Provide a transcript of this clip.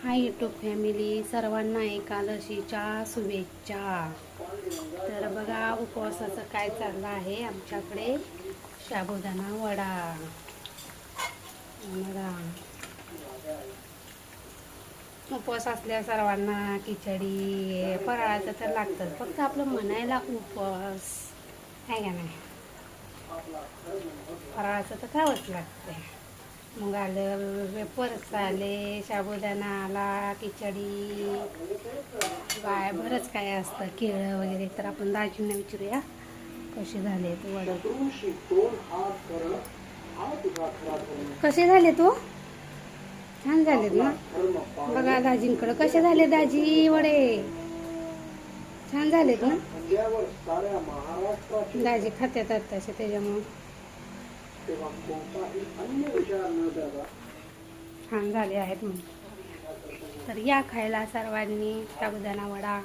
Hi YouTube family, सर्वांना एकादशीच्या शुभेच्छा. तर बघा उपवासाचं काय चाललं आहे आमच्याकडे. साबुदाणा वडा बघा. उपवास असल्या सर्वांना खिचडी फराळाचं तर लागतं, फक्त आपलं म्हणायला उपवास आहे का नाही. फराळाचं तर खावंच लागतं. मग आलं वेपर्स आले, साबुदाणा आला, खिचडी काय बरंच काय असतं, केळं वगैरे. तर आपण दाजींना विचारूया कसे झाले तू वडे. कसे झाले तू? छान झालेत ना. बघा दाजींकडं कसे झाले दाजी वडे. छान झालेत ना. दाजी खात्यात तसे त्याच्यामुळं छान झाले आहेत म्हणून. तर या खायला सर्वांनी साबुदाणा वडा.